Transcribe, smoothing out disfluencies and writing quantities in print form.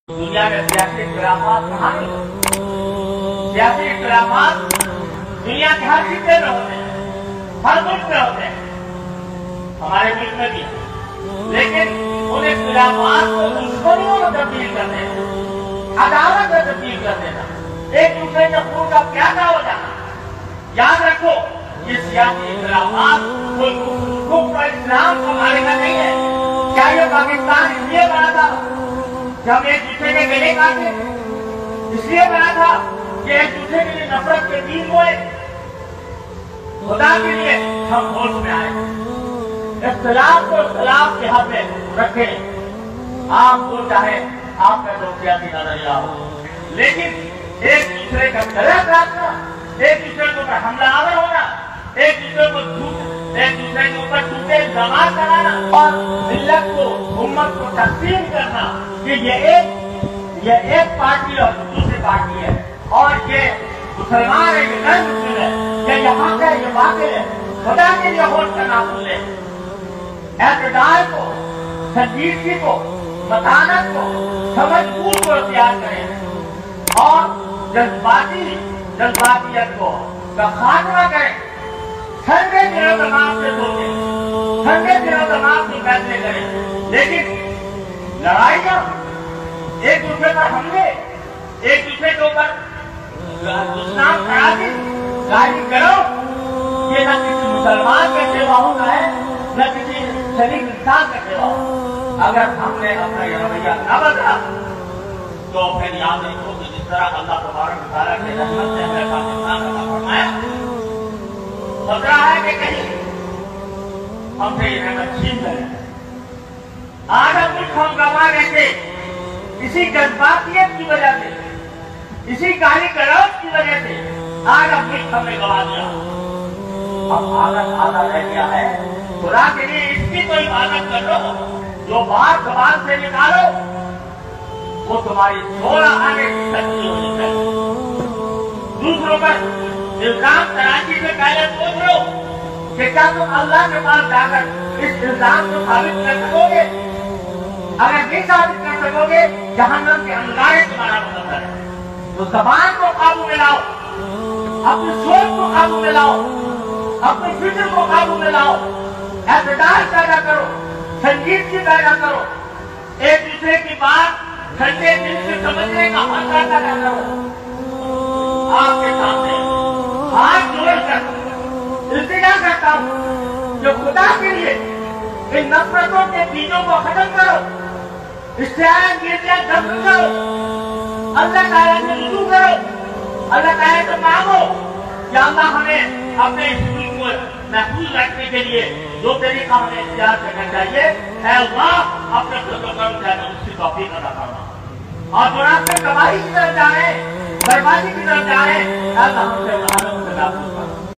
दुनिया में सियासी इख्तिलाफात कहाँ नहीं होते। सियासी इख्तिलाफात दुनिया के हर खित्ते में होते हैं, हर मुल्क में होते हैं, हमारे मुल्क में भी है। लेकिन उन इख्तिलाफात को दुश्मनियों में तब्दील कर देना, अदालत में तब्दील कर देना, एक दूसरे के खून का प्यासा हो जाना। याद रखो, ये सियासी इख्तिलाफात कोई कुफ्र इस्लाम को मारेगा नहीं है। क्या ये पाकिस्तान इसलिए बना था कि हम एक दूसरे के गले काटे? इसलिए बना था कि एक दूसरे के लिए नफरत के बीज बोए? खुदा के लिए हम होश में आए, इख्तिलाफ को इख्तिलाफ के हाथ में रखें। आप जो चाहे आप में तो सियासी नजरिया हो, लेकिन एक दूसरे का गला काटना, एक दूसरे के ऊपर हमलावर होना, एक दूसरे के ऊपर झूठे इल्जामात लगाना और मिल्लत को, उम्मत को तकसीम करना कि ये एक पार्टी और दूसरी पार्टी है, और ये मुसलमान है, ये गैर मुस्लिम है, ये यहाँ है, ये बातिल है। खुदा के लिए होश का नाम ले, एतदाल को, संजीदगी को, मतानत को, समझबूझ को इख्तियार करें और जज्बातियत को का खात्मा करें। ठंडे दिनों तमाम से सोचें, ठंडे दिनों तमाम से फैसले करें। लेकिन लड़ाइयाँ, एक दूसरे पर हमले, एक दूसरे के ऊपर दुश्मन खराबी, गाली करो, ये न किसी मुसलमान का सेवा होता है, न किसी शरीफ इंसान का सेवा होता। अगर हमने अपना ये रवैया न बदला तो फिर याद रखो कि जिस तरह अल्लाह तबारक व तआला के रहमत से हमें पाकिस्तान का फरमाया, खतरा है कि कहीं हमसे ये रहमत छीन ले। आज हम कुछ हम गंवा गए थे इसी जज्बातियत की वजह से, इसी गाली गलौज की वजह से आज हम कुछ हमने गंवा दिया। अब आदत रह गया है। खुदा के लिए इसकी तो इबादत कर लो, जो बात जबान से निकालो वो तुम्हारी 16 आने की शक्ति होनी चाहिए। दूसरों पर इल्जाम तराशी से पहले सोच लो कि क्या तुम अल्लाह के पास जाकर इस इल्जाम को साबित कर सकोगे? अगर नहीं साबित कर सकोगे, जहन्नम के अंगारे तुम्हारा मुकद्दर है। तो जबान को काबू में लाओ, अपनी सोच को काबू में लाओ, अपनी फिक्र को काबू में लाओ, एतदाल पैदा करो, संजीदगी पैदा करो, एक दूसरे की बात ठंडे दिल से समझने का हौसला पैदा करो। आपके सामने हाथ जोड़कर इल्तिजा करता हूँ जो खुदा के लिए इन नफरतों के बीजों को खत्म करो, इससे जब्त करो, अल्लाह ताला से रुजू करो, अल्लाह ताला से मांगो कि अल्लाह हमें अपने इस मुल्क को महफूज रखने के लिए जो तरीका हमें इख्तियार करना चाहिए, है अल्लाह अपने उसकी तौफीक अता फरमा। और जो रास्ते तबाही की तरफ जा रहे हैं, बर्बादी की तरफ जा रहे हैं, अल्लाह हमसे